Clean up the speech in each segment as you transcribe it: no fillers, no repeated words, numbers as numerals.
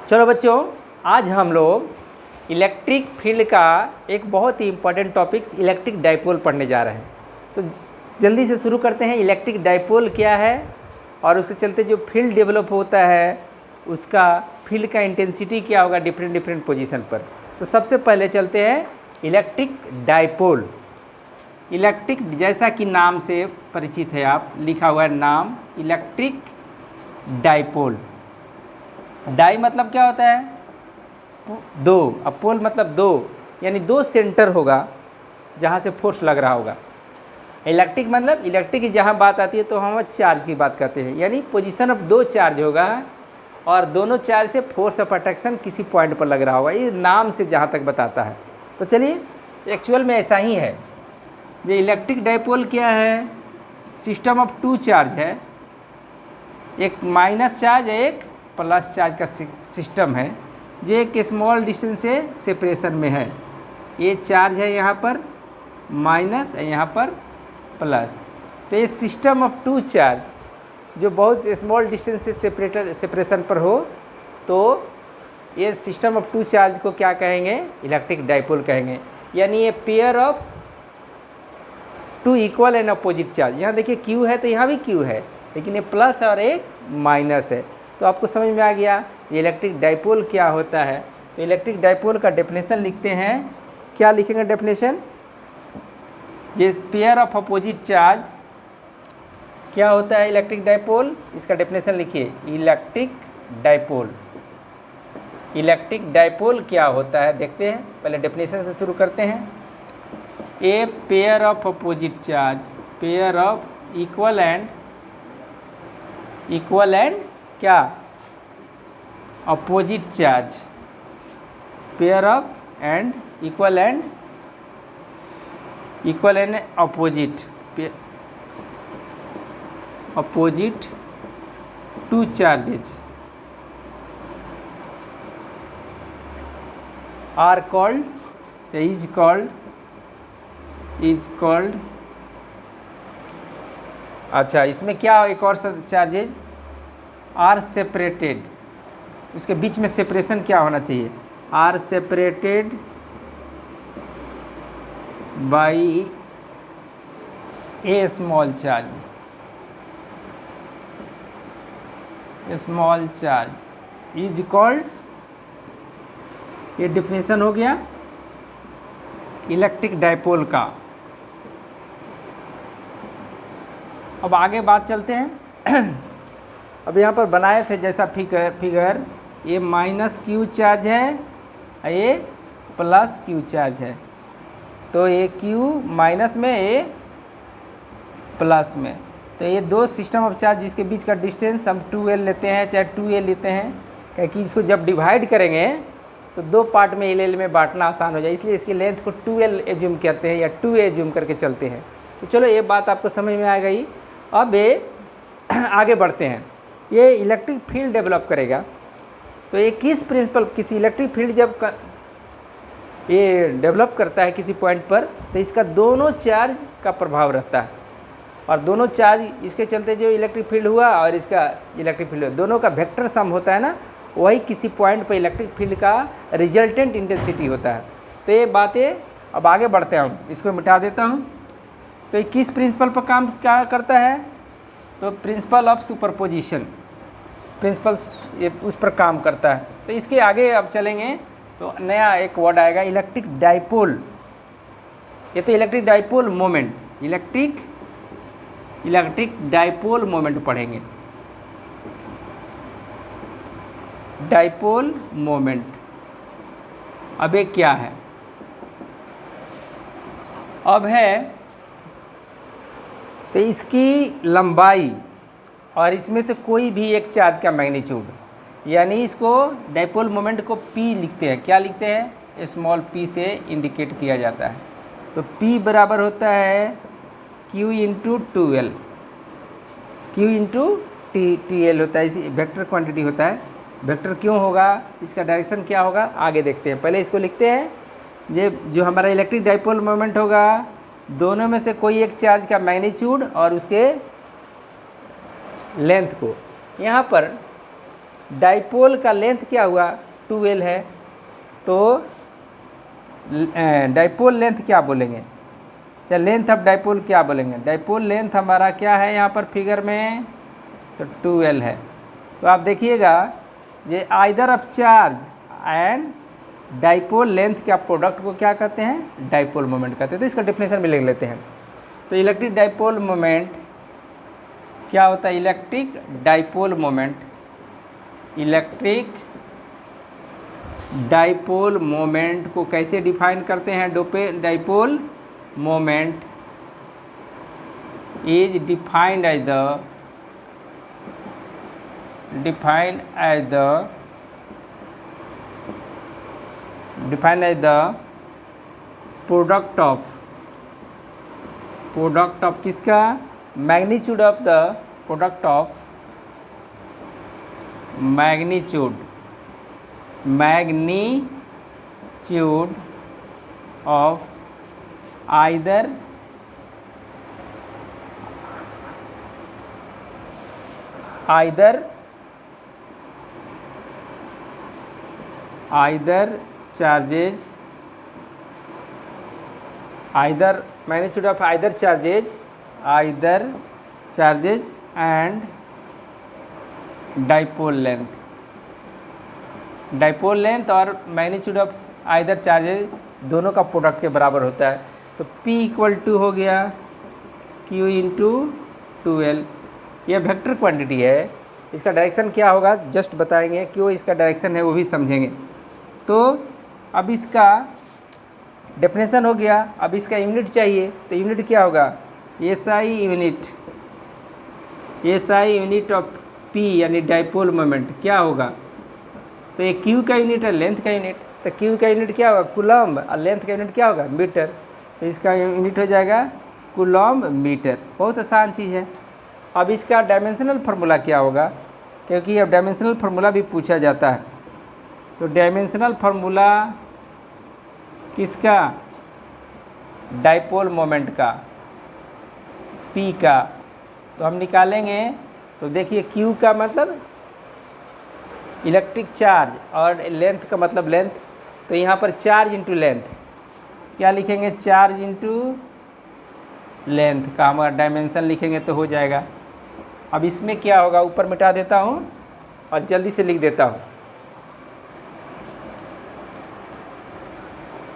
चलो बच्चों, आज हम लोग इलेक्ट्रिक फील्ड का एक बहुत ही इम्पोर्टेंट टॉपिक इलेक्ट्रिक डाइपोल पढ़ने जा रहे हैं। तो जल्दी से शुरू करते हैं। इलेक्ट्रिक डाइपोल क्या है और उसके चलते जो फील्ड डेवलप होता है उसका फील्ड का इंटेंसिटी क्या होगा डिफरेंट पोजीशन पर। तो सबसे पहले चलते हैं इलेक्ट्रिक डाइपोल। इलेक्ट्रिक जैसा कि नाम से परिचित है, आप लिखा हुआ है नाम इलेक्ट्रिक डाइपोल। डाई मतलब क्या होता है? दो। अब पोल मतलब दो, यानी दो सेंटर होगा जहाँ से फोर्स लग रहा होगा। इलेक्ट्रिक मतलब इलेक्ट्रिक की जहाँ बात आती है तो हम चार्ज की बात करते हैं, यानी पोजीशन ऑफ दो चार्ज होगा और दोनों चार्ज से फोर्स ऑफ अट्रैक्शन किसी पॉइंट पर लग रहा होगा। ये नाम से जहाँ तक बताता है। तो चलिए, एक्चुअल में ऐसा ही है। ये इलेक्ट्रिक डाइपोल क्या है? सिस्टम ऑफ टू चार्ज है, एक माइनस चार्ज एक प्लस चार्ज का सिस्टम है जो एक स्मॉल डिस्टेंस से सेपरेशन में है। ये चार्ज है यहाँ पर माइनस है, यहाँ पर प्लस। तो ये सिस्टम ऑफ टू चार्ज जो बहुत स्मॉल डिस्टेंस से सेपरेशन पर हो, तो ये सिस्टम ऑफ टू चार्ज को क्या कहेंगे? इलेक्ट्रिक डाइपोल कहेंगे। यानी ये pair of two equal and opposite charge. यहाँ देखिए क्यू है तो यहाँ भी क्यू है, लेकिन ये प्लस और एक माइनस है। तो आपको समझ में आ गया ये इलेक्ट्रिक डाइपोल क्या होता है। तो इलेक्ट्रिक डाइपोल का डेफिनेशन लिखते हैं। क्या लिखेंगे डेफिनेशन? ये पेयर ऑफ अपोजिट चार्ज क्या होता है इलेक्ट्रिक डाइपोल, इसका डेफिनेशन लिखिए। इलेक्ट्रिक डाइपोल, इलेक्ट्रिक डाइपोल क्या होता है देखते हैं। पहले डेफिनेशन से शुरू करते हैं। A pair of opposite charge, pair of equal and क्या? Opposite charge, pair of and equal and opposite two charges are called, is called अच्छा, इसमें क्या एक और चार्जेज आर सेपरेटेड, उसके बीच में सेपरेशन क्या होना चाहिए? Are separated by a small charge, is called, ये डिफिनेशन हो गया इलेक्ट्रिक डाइपोल का। अब आगे बात चलते हैं। अब यहाँ पर बनाए थे जैसा फिगर ये माइनस क्यू चार्ज है, ये प्लस क्यू चार्ज है। तो ये क्यू माइनस में, ये प्लस में। तो ये दो सिस्टम ऑफ चार्ज जिसके बीच का डिस्टेंस हम 2L लेते हैं, चाहे 2A लेते हैं, क्योंकि इसको जब डिवाइड करेंगे तो दो पार्ट में L में बांटना आसान हो जाए, इसलिए इसकी लेंथ को 2L एज्यूम करते हैं या 2A एज्यूम करके चलते हैं। तो चलो ये बात आपको समझ में आ गई। अब ये आगे बढ़ते हैं। ये इलेक्ट्रिक फील्ड डेवलप करेगा। तो ये किस प्रिंसिपल, किसी इलेक्ट्रिक फील्ड जब ये डेवलप करता है किसी पॉइंट पर, तो इसका दोनों चार्ज का प्रभाव रहता है और दोनों चार्ज इसके चलते जो इलेक्ट्रिक फील्ड हुआ और इसका इलेक्ट्रिक फील्ड हुआ, दोनों का वेक्टर सम होता है ना, वही किसी पॉइंट पर इलेक्ट्रिक फील्ड का रिजल्टेंट इंटेंसिटी होता है। तो ये बातें अब आगे बढ़ते हैं, इसको मिटा देता हूँ। तो ये किस प्रिंसिपल पर काम क्या करता है? तो प्रिंसिपल ऑफ सुपरपोजिशन, प्रिंसिपल्स ये उस पर काम करता है। तो इसके आगे अब चलेंगे तो नया एक वर्ड आएगा इलेक्ट्रिक डाइपोल। ये तो electric dipole moment, electric dipole moment पढ़ेंगे। डाइपोल मोमेंट अब ये क्या है? अब है तो इसकी लंबाई और इसमें से कोई भी एक चार्ज का मैग्नीट्यूड, यानी इसको डाइपोल मोमेंट को P लिखते हैं। क्या लिखते हैं? स्मॉल p से इंडिकेट किया जाता है। तो P बराबर होता है Q into 2L, Q into TL होता है, इसी वेक्टर क्वांटिटी होता है। वेक्टर क्यों होगा, इसका डायरेक्शन क्या होगा, आगे देखते हैं। पहले इसको लिखते हैं। ये जो हमारा इलेक्ट्रिक डाइपोल मोमेंट होगा, दोनों में से कोई एक चार्ज का मैग्नीट्यूड और उसके लेंथ को यहाँ पर डाइपोल का लेंथ क्या हुआ 2L है, तो डाइपोल लेंथ क्या बोलेंगे, चल लेंथ ऑफ डाइपोल क्या बोलेंगे, डाइपोल लेंथ हमारा क्या है यहाँ पर फिगर में, तो 2L है। तो आप देखिएगा ये either of charge and dipole length क्या प्रोडक्ट को क्या कहते हैं, डाइपोल मोमेंट कहते हैं। तो इसका डेफिनेशन भी लिख लेते हैं। तो इलेक्ट्रिक डाइपोल मोमेंट क्या होता है, electric dipole moment, electric dipole moment को कैसे डिफाइन करते हैं, dipole moment is defined as the product of किसका, magnitude of the product of magnitude of either charges, either magnitude of either charges and dipole length और magnitude of either charges दोनों का product के बराबर होता है। तो P इक्वल टू हो गया Q इंटू 2L। यह वेक्टर क्वांटिटी है, इसका डायरेक्शन क्या होगा जस्ट बताएंगे, क्यों इसका डायरेक्शन है वो भी समझेंगे। तो अब इसका डेफिनेशन हो गया, अब इसका यूनिट चाहिए, तो यूनिट क्या होगा, SI यूनिट ऑफ P यानी डाइपोल मोमेंट क्या होगा, तो ये Q का यूनिट है, लेंथ का यूनिट, तो Q का यूनिट क्या होगा कूलम्ब, और लेंथ का यूनिट क्या होगा मीटर, तो इसका यूनिट हो जाएगा कूलम्ब मीटर। बहुत आसान चीज़ है। अब इसका डायमेंशनल फार्मूला क्या होगा, क्योंकि अब डायमेंशनल फार्मूला भी पूछा जाता है। तो डायमेंशनल फार्मूला किसका, डाइपोल मोमेंट का, P का, तो हम निकालेंगे। तो देखिए Q का मतलब इलेक्ट्रिक चार्ज और लेंथ का मतलब लेंथ, तो यहाँ पर चार्ज इंटू लेंथ क्या लिखेंगे, चार्ज इंटू लेंथ का हमारा डायमेंशन लिखेंगे तो हो जाएगा। अब इसमें क्या होगा, ऊपर मिटा देता हूँ और जल्दी से लिख देता हूँ।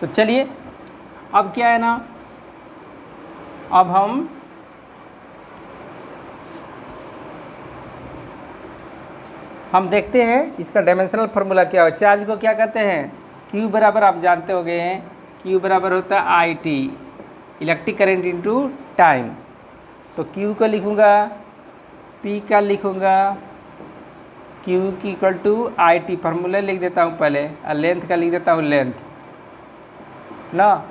तो चलिए अब क्या है ना, अब हम देखते हैं इसका डायमेंशनल फार्मूला क्या है। चार्ज को क्या कहते हैं, Q बराबर आप जानते हो गए हैं, Q बराबर होता है IT electric current into time. तो Q को लिखूँगा, P का लिखूँगा, Q की इक्वल टू IT फार्मूला लिख देता हूँ पहले, और लेंथ का लिख देता हूँ लेंथ ना,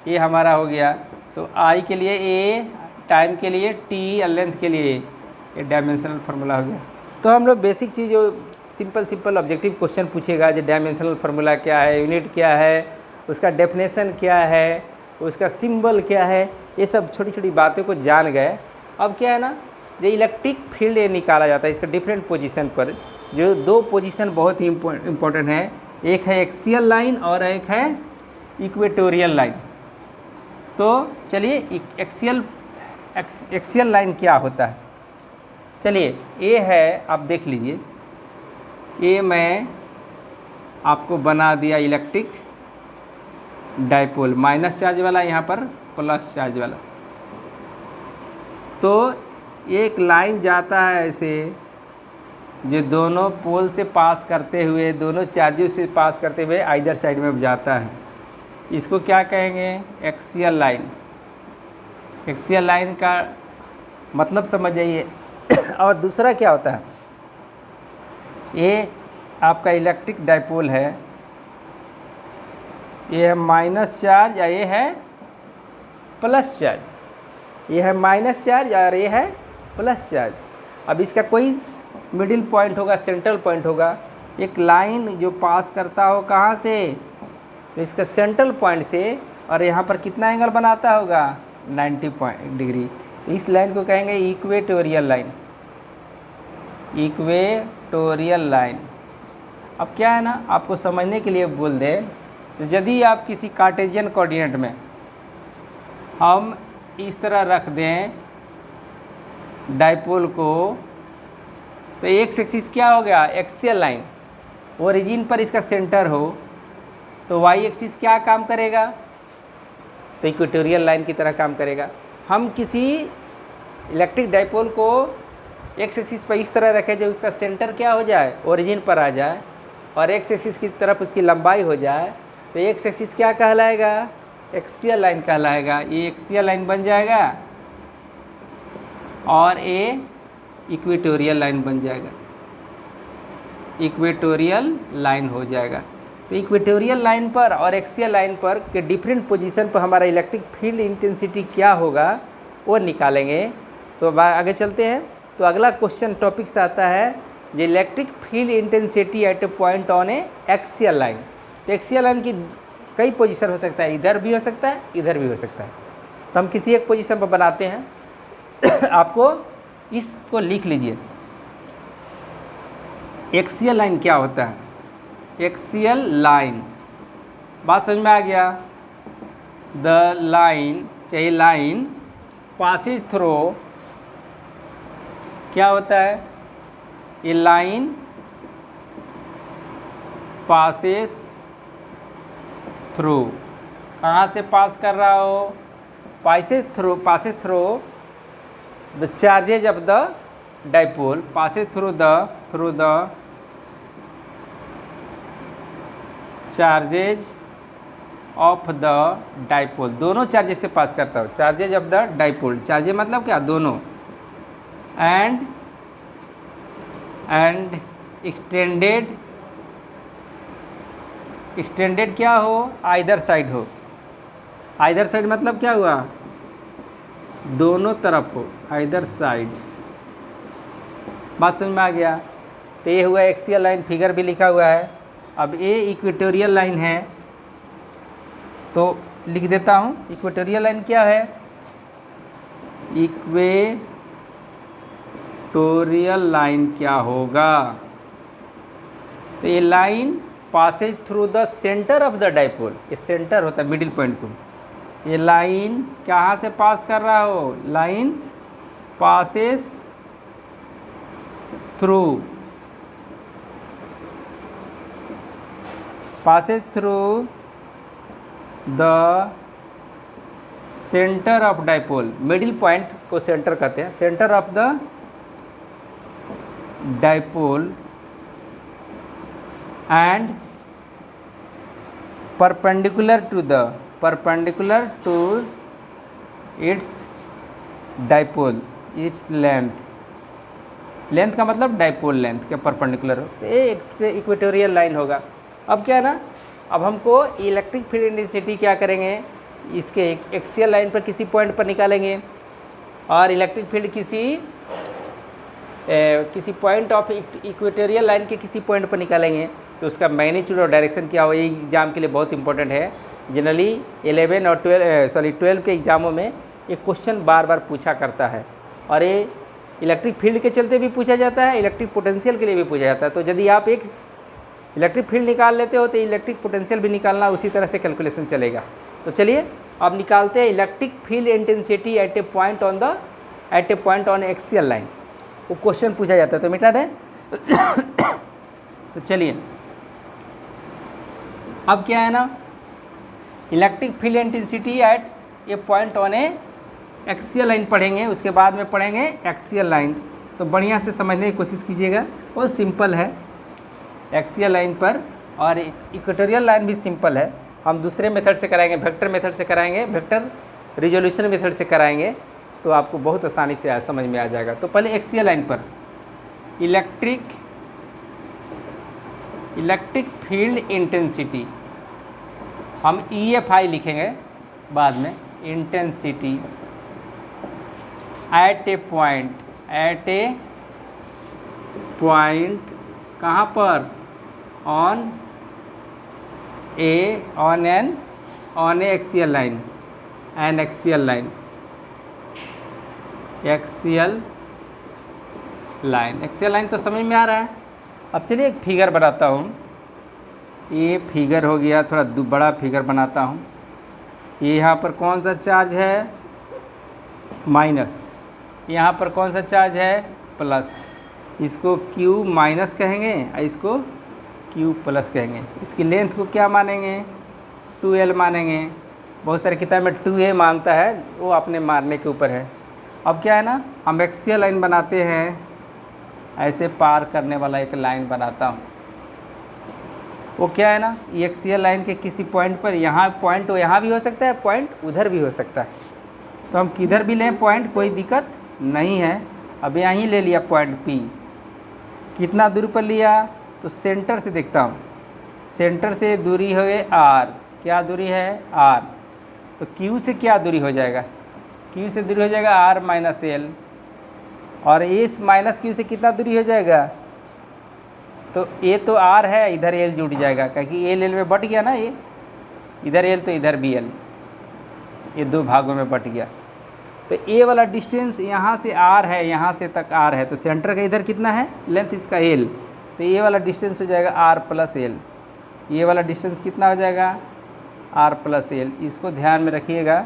ये हमारा हो गया। तो I के लिए A, टाइम के लिए T और लेंथ के लिए ये डायमेंशनल फार्मूला हो गया। तो हम लोग बेसिक चीज़ जो सिंपल ऑब्जेक्टिव क्वेश्चन पूछेगा, जो डायमेंशनल फार्मूला क्या है, यूनिट क्या है, उसका डेफिनेशन क्या है, उसका सिंबल क्या है, ये सब छोटी छोटी बातों को जान गए। अब क्या है ना, जो इलेक्ट्रिक फील्ड ये निकाला जाता है इसका डिफरेंट पोजीशन पर, जो दो पोजीशन बहुत ही इम्पोर्टेंट है, एक है एक्सियल लाइन और एक है इक्वेटोरियल लाइन। तो चलिए एक्सियल लाइन क्या होता है, चलिए ये है, आप देख लीजिए, ये मैं आपको बना दिया इलेक्ट्रिक डाइपोल, माइनस चार्ज वाला, यहाँ पर प्लस चार्ज वाला। तो एक लाइन जाता है ऐसे, जो दोनों पोल से पास करते हुए, दोनों चार्जों से पास करते हुए आइदर साइड में जाता है, इसको क्या कहेंगे, एक्सियल लाइन। एक्सियल लाइन का मतलब समझ जाइए। और दूसरा क्या होता है, ये आपका इलेक्ट्रिक डाइपोल है, ये है माइनस चार्ज या ये है प्लस चार्ज, ये है माइनस चार्ज और ये है प्लस चार्ज। अब इसका कोई मिडिल पॉइंट होगा, सेंट्रल पॉइंट होगा, एक लाइन जो पास करता हो कहाँ से, तो इसका सेंट्रल पॉइंट से, और यहाँ पर कितना एंगल बनाता होगा, 90 डिग्री। तो इस लाइन को कहेंगे equatorial line, equatorial equatorial line. अब क्या है ना, आपको समझने के लिए बोल दें, यदि आप किसी कार्टेशियन कोऑर्डिनेट में हम इस तरह रख दें डाइपोल को, तो एक्स एक्सिस क्या हो गया, एक्सियल लाइन, ओरिजिन पर इसका सेंटर हो, तो वाई एक्सिस क्या काम करेगा, तो इक्वेटोरियल लाइन की तरह काम करेगा। हम किसी इलेक्ट्रिक डाइपोल को एक्स एक्सिस पर इस तरह रखें जो उसका सेंटर क्या हो जाए, ओरिजिन पर आ जाए, और एक्स एक्सिस की तरफ उसकी लंबाई हो जाए, तो एक्स एक्सिस क्या कहलाएगा, एक्सियल लाइन कहलाएगा। ये एक्सियल लाइन बन जाएगा और ये इक्वेटोरियल लाइन बन जाएगा, इक्वेटोरियल लाइन हो जाएगा। तो इक्वेटोरियल लाइन पर और एक्सियल लाइन पर के डिफरेंट पोजीशन पर हमारा इलेक्ट्रिक फील्ड इंटेंसिटी क्या होगा वो निकालेंगे। तो आगे चलते हैं। तो अगला क्वेश्चन टॉपिक्स आता है जो electric field intensity at a point on A axial line. तो एक्सियल लाइन की कई पोजीशन हो सकता है, इधर भी हो सकता है, इधर भी हो सकता है। तो हम किसी एक पोजीशन पर बनाते हैं। आपको इसको लिख लीजिए, एक्सियल लाइन क्या होता है। एक्सियल लाइन, बात समझ में आ गया। द लाइन, चाहे लाइन पासेज थ्रू, क्या होता है, ये लाइन पासेस थ्रू, कहाँ से पास कर रहा हो, Passage through the charges of the dipole, Passage through the charges of the dipole, दोनों चार्जेस से पास करता हो, charges of the dipole, charges मतलब क्या, दोनों, एंड एक्सटेंडेड क्या हो, आइदर साइड हो। आइदर साइड मतलब क्या हुआ, दोनों तरफ हो, आइदर साइड्स। बात समझ में आ गया। तो ये हुआ एक्सियल लाइन, फिगर भी लिखा हुआ है। अब ये इक्वेटोरियल लाइन है, तो लिख देता हूँ। इक्वेटोरियल लाइन क्या है, इक्वेटोरियल लाइन क्या होगा, तो ये line Passage through the centre of the dipole, ये सेंटर होता है मिडिल पॉइंट को। ये लाइन कहाँ से पास कर रहा हो, line passes through the centre of dipole, middle point को सेंटर कहते हैं, centre of the dipole, and perpendicular to its dipole, its length का मतलब डाइपोल लेंथ के परपेंडिकुलर हो, तो ये इक्वेटोरियल लाइन होगा। अब क्या है ना, अब हमको इलेक्ट्रिक फील्ड इंटेंसिटी क्या करेंगे, इसके एक्सियल लाइन पर किसी पॉइंट पर निकालेंगे, और इलेक्ट्रिक फील्ड किसी पॉइंट ऑफ इक्वेटोरियल लाइन के किसी पॉइंट पर निकालेंगे। तो उसका मैग्नीट्यूड और डायरेक्शन क्या हो, ये एग्ज़ाम के लिए बहुत इंपॉर्टेंट है। जनरली 11 और 12 के एग्ज़ामों में ये क्वेश्चन बार बार पूछा करता है, और ये इलेक्ट्रिक फील्ड के चलते भी पूछा जाता है, इलेक्ट्रिक पोटेंशियल के लिए भी पूछा जाता है। तो यदि आप एक इलेक्ट्रिक फील्ड निकाल लेते हो तो इलेक्ट्रिक पोटेंशियल भी निकालना उसी तरह से कैलकुलेशन चलेगा। तो चलिए अब निकालते हैं electric field intensity at a point on axial line. वो क्वेश्चन पूछा जाता है, तो मिटा दें। तो चलिए अब क्या है ना, electric field intensity at a point on A axial line पढ़ेंगे, उसके बाद में पढ़ेंगे एक्सियल लाइन। तो बढ़िया से समझने की कोशिश कीजिएगा, बहुत सिंपल है एक्सियल लाइन पर, और इक्वेटोरियल लाइन भी सिंपल है। हम दूसरे मेथड से कराएंगे, वेक्टर मेथड से कराएंगे, वेक्टर रिजोल्यूशन मेथड से कराएंगे, तो आपको बहुत आसानी से समझ में आ जाएगा। तो पहले एक्सियल लाइन पर इलेक्ट्रिक फील्ड इंटेंसिटी, हम EFI लिखेंगे बाद में, इंटेंसिटी एट ए पॉइंट कहाँ पर, on A axial line, axial line तो समझ में आ रहा है। अब चलिए एक फिगर बनाता हूँ। ये फिगर हो गया, थोड़ा बड़ा फिगर बनाता हूँ। ये यहाँ पर कौन सा चार्ज है, माइनस। यहाँ पर कौन सा चार्ज है, प्लस। इसको Q माइनस कहेंगे और इसको Q प्लस कहेंगे। इसकी लेंथ को क्या मानेंगे, 2L मानेंगे। बहुत सारे किताब में 2A मानता है, वो अपने मारने के ऊपर है। अब क्या है ना, हम एक्सियल लाइन बनाते हैं, ऐसे पार करने वाला एक लाइन बनाता हूँ। वो क्या है ना, ये एक्सियल लाइन के किसी पॉइंट पर, यहाँ पॉइंट यहाँ भी हो सकता है, पॉइंट उधर भी हो सकता है। तो हम किधर भी लें पॉइंट, कोई दिक्कत नहीं है। अब यहीं ले लिया पॉइंट P। कितना दूर पर लिया, तो सेंटर से देखता हूँ। सेंटर से दूरी है R। क्या दूरी है, R। तो Q से क्या दूरी हो जाएगा, Q से दूरी हो जाएगा R माइनस L। और इस माइनस Q से कितना दूरी हो जाएगा, तो ये तो R है, इधर L जुड़ जाएगा, क्योंकि L L में बट गया ना, ये इधर L तो इधर भी L, ये दो भागों में बट गया। तो ये वाला डिस्टेंस यहाँ से R है, यहाँ से तक R है, तो सेंटर का इधर कितना है, लेंथ इसका L। तो ये वाला डिस्टेंस हो जाएगा R प्लस L। ये वाला डिस्टेंस कितना हो जाएगा, R प्लस L। इसको ध्यान में रखिएगा।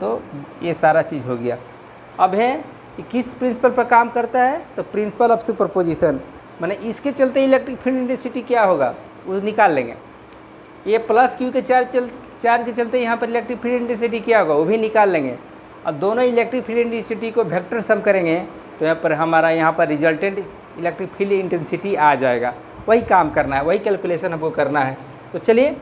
तो ये सारा चीज़ हो गया। अब है कि किस प्रिंसिपल पर काम करता है, तो प्रिंसिपल ऑफ सुपरपोजिशन। माने इसके चलते इलेक्ट्रिक फील्ड इंटेंसिटी क्या होगा, वो निकाल लेंगे। ये प्लस Q के चार्ज के चलते यहाँ पर इलेक्ट्रिक फील्ड इंटेंसिटी क्या होगा, वो भी निकाल लेंगे। और दोनों इलेक्ट्रिक फील्ड इंटेंसिटी को वेक्टर सम करेंगे, तो यहाँ पर हमारा यहाँ पर रिजल्टेंट इलेक्ट्रिक फील्ड इंटेंसिटी आ जाएगा। वही काम करना है, वही कैलकुलेशन हमको करना है। तो चलिए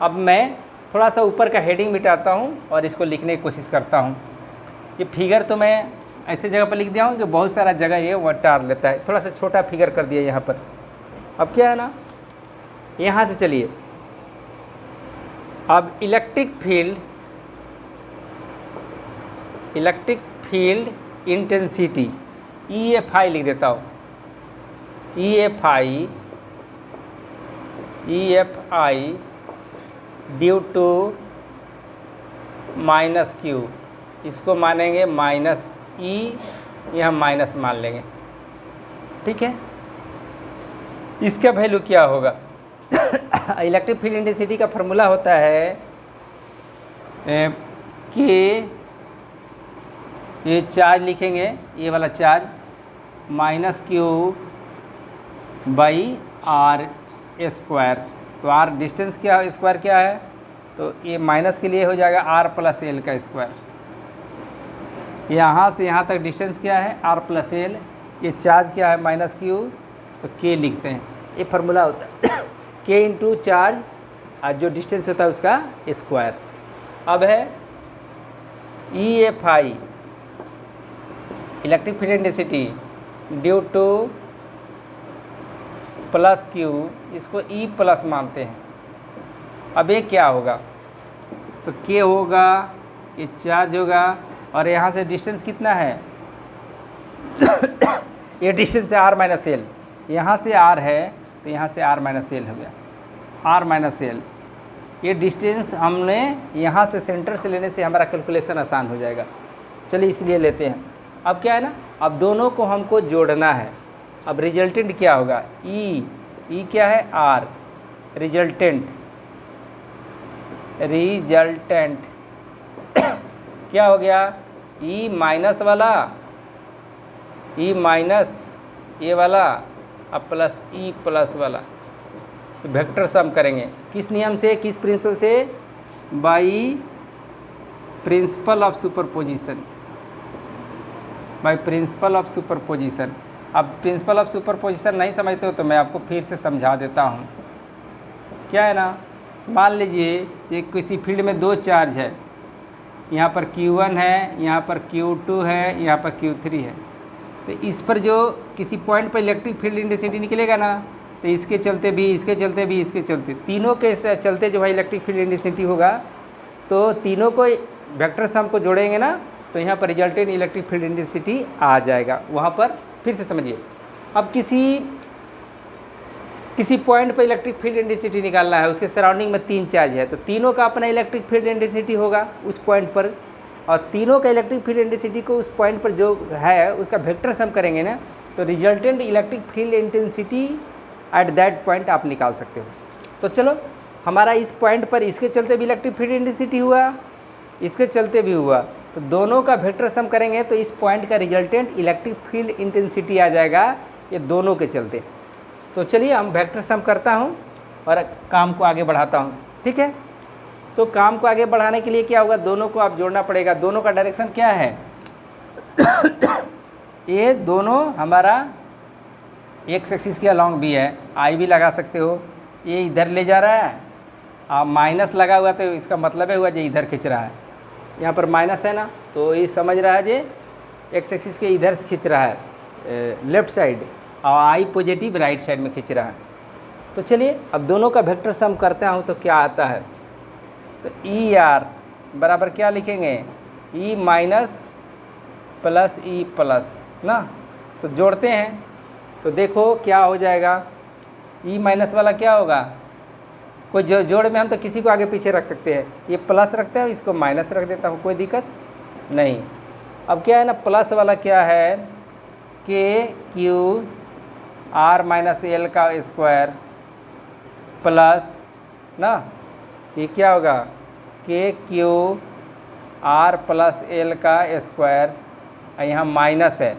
अब मैं थोड़ा सा ऊपर का हेडिंग मिटाता हूँ और इसको लिखने की कोशिश करता हूँ। ये फिगर तो मैं ऐसे जगह पर लिख दिया हूँ जो बहुत सारा जगह ये वो टार लेता है। थोड़ा सा छोटा फिगर कर दिया यहाँ पर। अब क्या है ना, यहाँ से चलिए, अब इलेक्ट्रिक फील्ड इंटेंसिटी EFI लिख देता हूँ। EFI due to minus Q, इसको मानेंगे माइनस E, यहाँ माइनस मान लेंगे, ठीक है। इसका वैल्यू क्या होगा, इलेक्ट्रिक फील्ड इंटेंसिटी का फार्मूला होता है कि ये चार्ज लिखेंगे, ये वाला charge minus Q by R square. तो R डिस्टेंस क्या, स्क्वायर क्या है, तो ये माइनस के लिए हो जाएगा R प्लस L का स्क्वायर। यहाँ से यहाँ तक डिस्टेंस क्या है, R प्लस L। ये चार्ज क्या है, माइनस Q, तो K लिखते हैं। ये फार्मूला होता है K इंटू चार्ज और जो डिस्टेंस होता है उसका स्क्वायर। अब है EFI electric field intensity due two plus Q, इसको E प्लस मानते हैं। अब ये क्या होगा, तो K होगा, ये चार्ज होगा, और यहाँ से डिस्टेंस कितना है ये डिस्टेंस है R माइनस L। यहाँ से R है तो यहाँ से R माइनस L हो गया, R माइनस L। ये डिस्टेंस हमने यहाँ से सेंटर से लेने से हमारा कैलकुलेशन आसान हो जाएगा। चलिए इसलिए लेते हैं। अब क्या है ना, अब दोनों को हमको जोड़ना है। अब रिजल्टेंट क्या होगा, E क्या है, R। रिजल्टेंट क्या हो गया, E माइनस वाला, E माइनस ये वाला अब प्लस E प्लस वाला। वेक्टर सम करेंगे किस नियम से, किस प्रिंसिपल से, by principle of superposition, by principle of superposition. अब प्रिंसिपल ऑफ सुपरपोजिशन नहीं समझते हो तो मैं आपको फिर से समझा देता हूँ। क्या है ना, मान लीजिए कि किसी फील्ड में दो चार्ज है, यहाँ पर Q1 है, यहाँ पर Q2 है, यहाँ पर Q3 है। तो इस पर जो किसी पॉइंट पर इलेक्ट्रिक फील्ड इंटेंसिटी निकलेगा ना, तो इसके चलते भी, इसके चलते भी, इसके चलते, तीनों के चलते जो है इलेक्ट्रिक फील्ड इंटेंसिटी होगा। तो तीनों को वेक्टर सम को जोड़ेंगे ना, तो यहाँ पर रिजल्टेंट इलेक्ट्रिक फील्ड इंटेंसिटी आ जाएगा। वहाँ पर फिर से समझिए, अब किसी पॉइंट पर इलेक्ट्रिक फील्ड इंटेंसिटी निकालना है, उसके सराउंडिंग में तीन चार्ज है, तो तीनों का अपना इलेक्ट्रिक फील्ड इंटेंसिटी होगा उस पॉइंट पर, और तीनों का इलेक्ट्रिक फील्ड इंटेंसिटी को उस पॉइंट पर जो है उसका वेक्टर सम करेंगे ना, तो resultant electric field intensity at that point आप निकाल सकते हो। तो चलो, हमारा इस पॉइंट पर इसके चलते भी इलेक्ट्रिक फील्ड इंटेंसिटी हुआ, इसके चलते भी हुआ, तो दोनों का वेक्टर सम करेंगे तो इस पॉइंट का रिजल्टेंट इलेक्ट्रिक फील्ड इंटेंसिटी आ जाएगा, ये दोनों के चलते। तो चलिए हम वेक्टर सम करता हूँ और काम को आगे बढ़ाता हूँ, ठीक है। तो काम को आगे बढ़ाने के लिए क्या होगा, दोनों को आप जोड़ना पड़ेगा। दोनों का डायरेक्शन क्या है ये दोनों हमारा एक्स एक्सिस के अलॉन्ग भी है, आई भी लगा सकते हो। ये इधर ले जा रहा है, आप माइनस लगा हुआ तो इसका मतलब है हुआ जो इधर खींच रहा है, यहाँ पर माइनस है ना, तो ये समझ रहा है जे एक्स एक्सिस के इधर से खींच रहा है लेफ़्ट साइड, और आई पॉजिटिव राइट साइड में खींच रहा है। तो चलिए अब दोनों का वेक्टर सम करता हूँ तो क्या आता है। तो ई आर बराबर क्या लिखेंगे, E minus plus E plus ना, तो जोड़ते हैं तो देखो क्या हो जाएगा। ई माइनस वाला क्या होगा, कोई जोड़ में हम तो किसी को आगे पीछे रख सकते हैं, ये प्लस रखते हैं, इसको माइनस रख देता हूँ, कोई दिक्कत नहीं। अब क्या है ना, प्लस वाला क्या है, के क्यू आर माइनस एल का स्क्वायर प्लस ना, ये क्या होगा, के क्यू आर प्लस एल का स्क्वायर, यहाँ माइनस है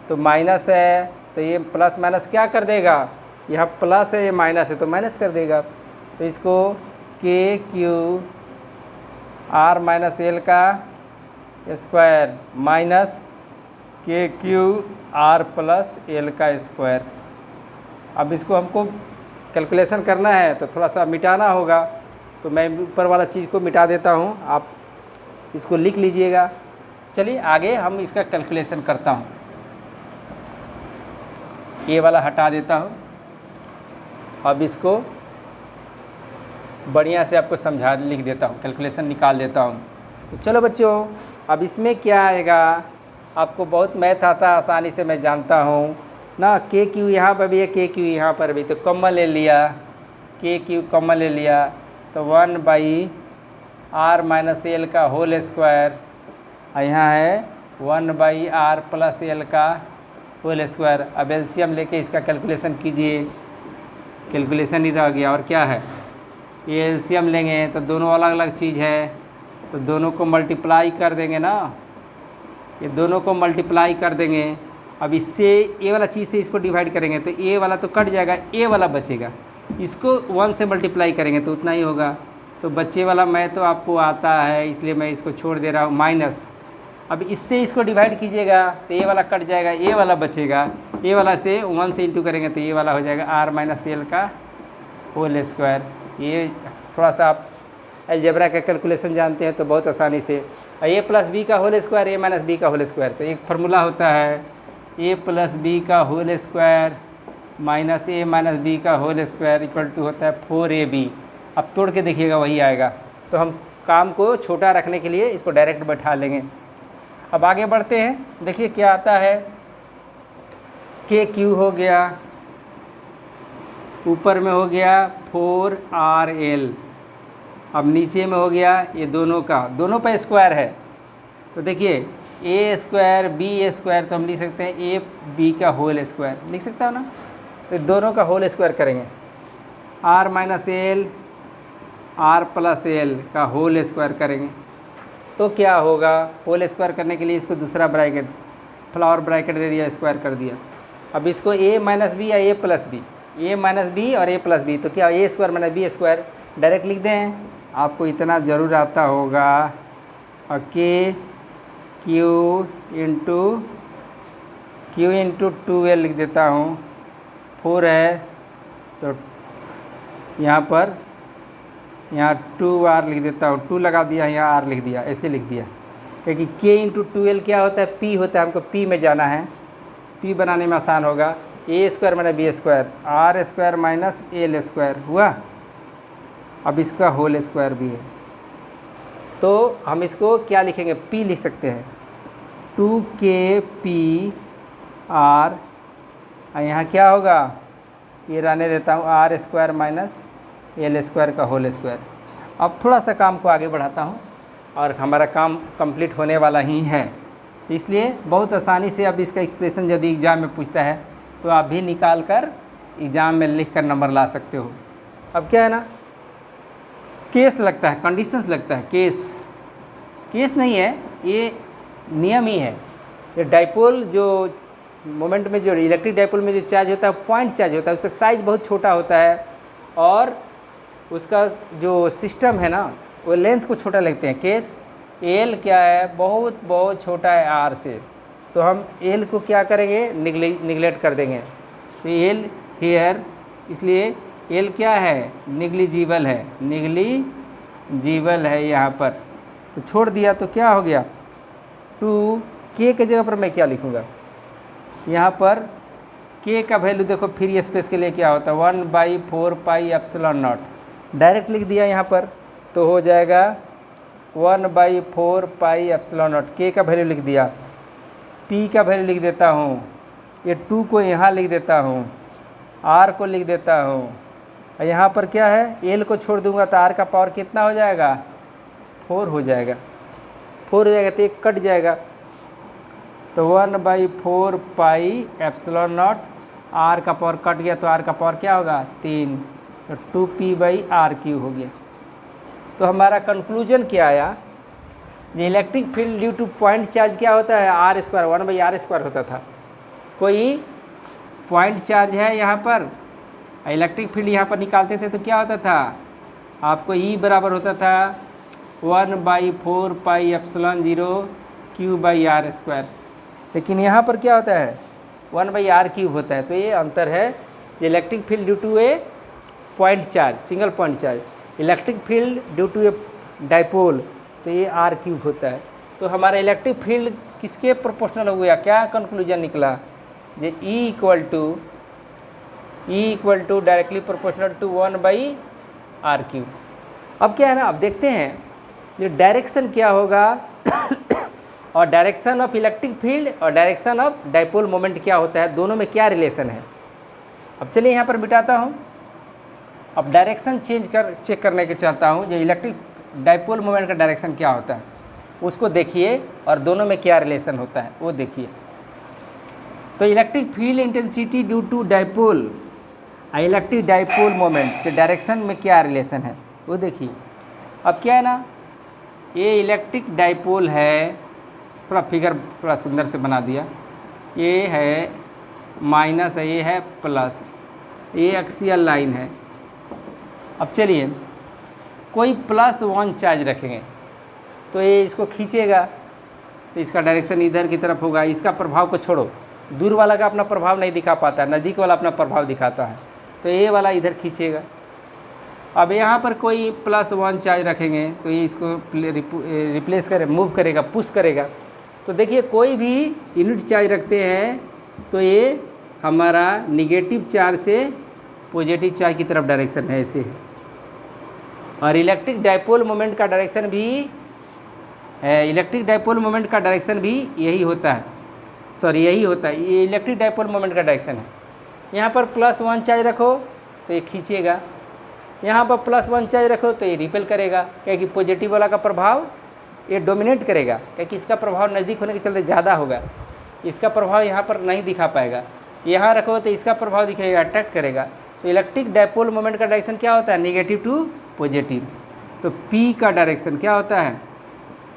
तो माइनस है, तो ये प्लस माइनस क्या कर देगा, यहाँ प्लस है ये माइनस है तो माइनस कर देगा। तो इसको के क्यू आर माइनस एल का स्क्वायर माइनस के क्यू आर प्लस एल का स्क्वायर। अब इसको हमको कैलकुलेशन करना है तो थोड़ा सा मिटाना होगा, तो मैं ऊपर वाला चीज़ को मिटा देता हूँ, आप इसको लिख लीजिएगा। चलिए आगे हम इसका कैलकुलेशन करता हूँ, ये वाला हटा देता हूँ, अब इसको बढ़िया से आपको समझा लिख देता हूँ, कैलकुलेशन निकाल देता हूँ। तो चलो बच्चों, अब इसमें क्या आएगा, आपको बहुत मैथ आता है, आसानी से मैं जानता हूँ ना। के क्यू यहाँ पर भी है, के क्यू यहाँ पर भी, तो कॉमन ले लिया, के क्यू कॉमन ले लिया, तो 1 आर माइनस एल का होल स्क्वायर, यहाँ है 1 आर प्लस एल का होल स्क्वायर। अब एलसीएम लेके इसका कैलकुलेशन कीजिए, कैलकुलेशन ही रह गया और क्या है, ये एलसीएम लेंगे तो दोनों अलग अलग चीज़ है, तो दोनों को मल्टीप्लाई कर देंगे ना, ये दोनों को मल्टीप्लाई कर देंगे। अब इससे ए वाला चीज़ से इसको डिवाइड करेंगे तो ए वाला तो कट जाएगा, ए वाला बचेगा, इसको 1 से मल्टीप्लाई करेंगे तो उतना ही होगा। तो बच्चे वाला मैं तो आपको आता है इसलिए मैं इसको छोड़ दे रहा हूँ माइनस। अब इससे इसको डिवाइड कीजिएगा तो ए वाला कट जाएगा, ए वाला बचेगा, ए वाला से 1 से इंटू करेंगे तो ये वाला हो जाएगा आर माइनस एल का होल स्क्वायर। ये थोड़ा सा आप अलजेब्रा का कैलकुलेशन जानते हैं तो बहुत आसानी से, ए प्लस बी का होल स्क्वायर ए माइनस बी का होल स्क्वायर, तो एक फार्मूला होता है ए प्लस बी का होल स्क्वायर माइनस ए माइनस बी का होल स्क्वायर इक्वल टू होता है 4ab। अब तोड़ के देखिएगा वही आएगा। तो हम काम को छोटा रखने के लिए इसको डायरेक्ट बैठा लेंगे। अब आगे बढ़ते हैं, देखिए क्या आता है, के क्यू हो गया, ऊपर में हो गया 4RL, अब नीचे में हो गया ये दोनों का, दोनों पे स्क्वायर है, तो देखिए ए स्क्वायर बी स्क्वायर, तो हम लिख सकते हैं ए बी का होल स्क्वायर, लिख सकता हो ना। तो दोनों का होल स्क्वायर करेंगे, R minus L R plus L का होल स्क्वायर करेंगे तो क्या होगा, होल स्क्वायर करने के लिए इसको दूसरा ब्रैकेट फ्लावर ब्रैकेट दे दिया, स्क्वायर कर दिया। अब इसको ए माइनस बी या A plus B, A minus B और ए प्लस बी, तो क्या A square minus B square direct लिख दें, आपको इतना ज़रूर आता होगा। और के क्यू इंटू 2l लिख देता हूँ, 4 है तो यहाँ 2r लिख देता हूँ, 2 लगा दिया, यहाँ r लिख दिया, ऐसे लिख दिया, क्योंकि k इंटू 2l क्या होता है, p होता है, हमको p में जाना है, p बनाने में आसान होगा। A square minus B square, R square minus L square हुआ। अब इसका होल स्क्वायर भी है, तो हम इसको क्या लिखेंगे, p लिख सकते हैं, 2kp r, यहाँ क्या होगा, ये रहने देता हूँ R square minus L square का होल स्क्वायर। अब थोड़ा सा काम को आगे बढ़ाता हूँ और हमारा काम कंप्लीट होने वाला ही है, तो इसलिए बहुत आसानी से अब इसका एक्सप्रेशन यदि एग्जाम में पूछता है तो आप भी निकाल कर एग्ज़ाम में लिख कर नंबर ला सकते हो। अब क्या है ना, केस लगता है, कंडीशंस लगता है, केस नहीं है, ये नियम ही है। ये डाइपोल जो मोमेंट में, जो इलेक्ट्रिक डाइपोल में जो चार्ज होता है पॉइंट चार्ज होता है, उसका साइज़ बहुत छोटा होता है और उसका जो सिस्टम है ना वो लेंथ को छोटा लगते हैं। केस एल क्या है, बहुत छोटा है आर से, तो हम एल को क्या करेंगे, निगलेक्ट कर देंगे। तो एल हेयर, इसलिए एल क्या है, निग्लिजिबल है यहाँ पर, तो छोड़ दिया तो क्या हो गया, 2k के जगह पर मैं क्या लिखूँगा, यहाँ पर k का वैल्यू देखो फ्री स्पेस के लिए क्या होता है, 1/4 पाई एप्सिलॉन नॉट, डायरेक्ट लिख दिया यहाँ पर, तो हो जाएगा 1/4 पाई एप्सिलॉन नॉट। k का वैल्यू लिख दिया, p का वैल्यू लिख देता हूँ, ये 2 को यहाँ लिख देता हूँ, r को लिख देता हूँ, और यहाँ पर क्या है, l को छोड़ दूँगा तो r का पावर कितना हो जाएगा, 4 हो जाएगा, तो एक कट जाएगा, तो 1/4 पाई एप्सिलॉन नॉट, r का पावर कट गया तो r का पावर क्या होगा, 3, तो 2p/r³ हो गया। तो हमारा कंक्लूजन क्या आया, ये electric field due two point charge क्या होता है, r² 1/r² होता था। कोई पॉइंट चार्ज है यहाँ पर, इलेक्ट्रिक फील्ड यहाँ पर निकालते थे तो क्या होता था, आपको E बराबर होता था 1/4 पाई एप्सिलॉन 0 q/r²। लेकिन यहाँ पर क्या होता है, 1/r³ होता है। तो ये अंतर है, electric field due to a point charge, single point charge, electric field due to a dipole, तो ये r³ होता है। तो हमारा इलेक्ट्रिक फील्ड किसके प्रोपोर्शनल हो गया, क्या कंक्लूजन निकला, जे E equal to directly proportional to 1/r³। अब क्या है ना, अब देखते हैं ये डायरेक्शन क्या होगा और डायरेक्शन ऑफ इलेक्ट्रिक फील्ड और डायरेक्शन ऑफ डाइपोल मोमेंट क्या होता है, दोनों में क्या रिलेशन है। अब चलिए यहाँ पर मिटाता हूँ, अब डायरेक्शन चेक करने के चाहता हूँ, जो इलेक्ट्रिक डाइपोल मोमेंट का डायरेक्शन क्या होता है उसको देखिए और दोनों में क्या रिलेशन होता है वो देखिए। तो electric field intensity due to dipole, electric dipole moment के डायरेक्शन में क्या रिलेशन है वो देखिए। अब क्या है ना, ये इलेक्ट्रिक डाइपोल है, थोड़ा फिगर थोड़ा सुंदर से बना दिया, ये है माइनस है, ये है प्लस, ये एक्सियल लाइन है। अब चलिए कोई +1 चार्ज रखेंगे तो ये इसको खींचेगा, तो इसका डायरेक्शन इधर की तरफ होगा। इसका प्रभाव को छोड़ो, दूर वाला का अपना प्रभाव नहीं दिखा पाता, नज़दीक वाला अपना प्रभाव दिखाता है, तो ये वाला इधर खींचेगा। अब यहाँ पर कोई +1 चार्ज रखेंगे तो ये इसको रिप्लेस करे, मूव करेगा, पुश करेगा। तो देखिए कोई भी यूनिट चार्ज रखते हैं तो ये हमारा निगेटिव चार्ज से पॉजिटिव चार्ज की तरफ डायरेक्शन है, ऐसे है। और इलेक्ट्रिक डाइपोल मोमेंट का डायरेक्शन भी है, इलेक्ट्रिक डाइपोल मोमेंट का डायरेक्शन भी यही होता है, यही होता है, ये इलेक्ट्रिक डाइपोल मोमेंट का डायरेक्शन है। यहाँ पर +1 चार्ज रखो तो ये खींचेगा, यहाँ पर +1 चार्ज रखो तो ये रिपेल करेगा, क्योंकि पॉजिटिव वाला का प्रभाव ये डोमिनेट करेगा, क्योंकि इसका प्रभाव नज़दीक होने के चलते ज़्यादा होगा, इसका प्रभाव यहाँ पर नहीं दिखा पाएगा। यहाँ रखो तो इसका प्रभाव दिखेगा, अट्रैक्ट करेगा। तो इलेक्ट्रिक डाइपोल मोमेंट का डायरेक्शन क्या होता है, नेगेटिव टू पॉजिटिव। तो P का डायरेक्शन क्या होता है,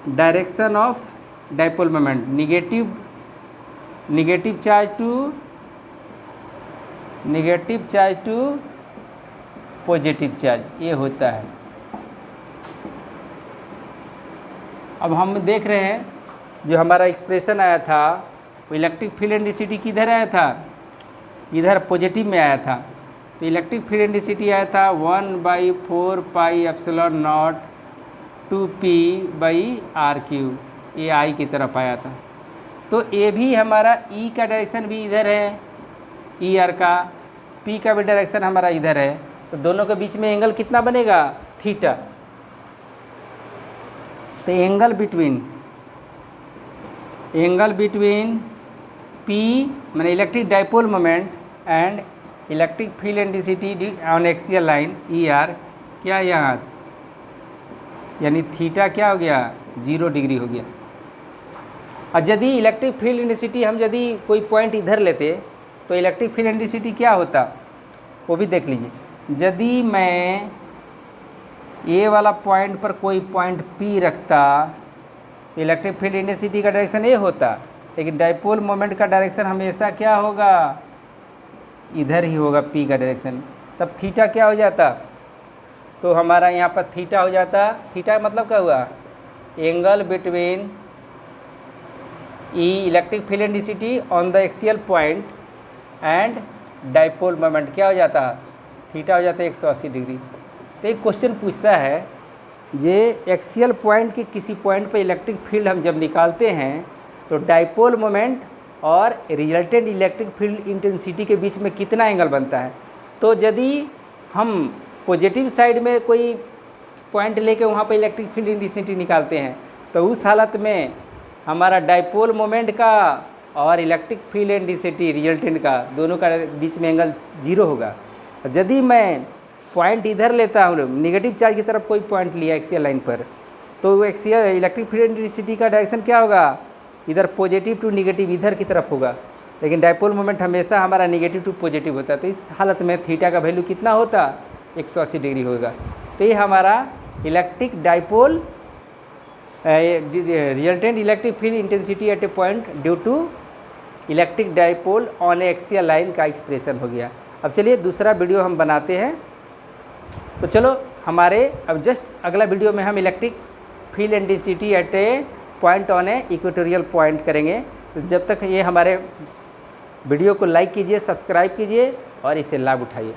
direction of dipole moment, negative charge to positive charge, ये होता है। अब हम देख रहे हैं जो हमारा एक्सप्रेशन आया था वो इलेक्ट्रिक फील्ड इंटेंसिटी किधर आया था, इधर पॉजिटिव में आया था। तो इलेक्ट्रिक फील्ड इंटेंसिटी आया था 1/4 पाई एप्सिलॉन नॉट 2p/r³, ये आई की तरफ आया था। तो ये भी हमारा E का डायरेक्शन भी इधर है, ER का, P का भी डायरेक्शन हमारा इधर है। तो दोनों के बीच में एंगल कितना बनेगा, थीटा। तो एंगल बिटवीन P मैंने electric dipole moment and electric field intensity on axial line ER क्या यहाँ, यानी थीटा क्या हो गया, 0 डिग्री हो गया। और यदि इलेक्ट्रिक फील्ड इंटेंसिटी हम यदि कोई पॉइंट इधर लेते तो इलेक्ट्रिक फील्ड इंटेंसिटी क्या होता, वो भी देख लीजिए। यदि मैं ए वाला पॉइंट पर कोई पॉइंट पी रखता, इलेक्ट्रिक फील्ड इंटेंसिटी का डायरेक्शन ए होता, लेकिन डाइपोल मोमेंट का डायरेक्शन हमेशा क्या होगा, इधर ही होगा, पी का डायरेक्शन। तब थीटा क्या हो जाता, तो हमारा यहाँ पर थीटा हो जाता। थीटा मतलब क्या हुआ, angle between E electric field intensity on the axial point and dipole moment क्या हो जाता, थीटा हो जाता है 180 डिग्री। तो एक क्वेश्चन पूछता है, ये एक्सियल पॉइंट के किसी पॉइंट पर इलेक्ट्रिक फील्ड हम जब निकालते हैं तो डाइपोल मोमेंट और रिजल्टेंट इलेक्ट्रिक फील्ड इंटेंसिटी के बीच में कितना एंगल बनता है। तो यदि हम पॉजिटिव साइड में कोई पॉइंट लेके वहाँ पर इलेक्ट्रिक फील्ड इंटेंसिटी निकालते हैं तो उस हालत में हमारा डाइपोल मोमेंट का और इलेक्ट्रिक फील्ड इंटेंसिटी रिजल्टेंट का दोनों का बीच में एंगल 0 होगा। यदि मैं पॉइंट इधर लेता हूँ, निगेटिव चार्ज की तरफ कोई पॉइंट लिया एक्सियल लाइन पर, तो वो एक्सियल इलेक्ट्रिक फील्ड इंटेंसिटी का डायरेक्शन क्या होगा, इधर पॉजिटिव टू निगेटिव इधर की तरफ होगा। लेकिन डाइपोल मोमेंट हमेशा हमारा निगेटिव टू पॉजिटिव होता है। तो इस हालत में थीटा का वैल्यू कितना होता, 180 डिग्री होगा। तो ये हमारा electric dipole resultant electric field intensity at a point due to electric dipole on axial line का एक्सप्रेशन हो गया। अब चलिए दूसरा वीडियो हम बनाते हैं। तो चलो हमारे अब जस्ट अगला वीडियो में हम electric field intensity at a point on A equatorial point करेंगे। तो जब तक ये हमारे वीडियो को लाइक कीजिए, सब्सक्राइब कीजिए और इसे लाभ उठाइए।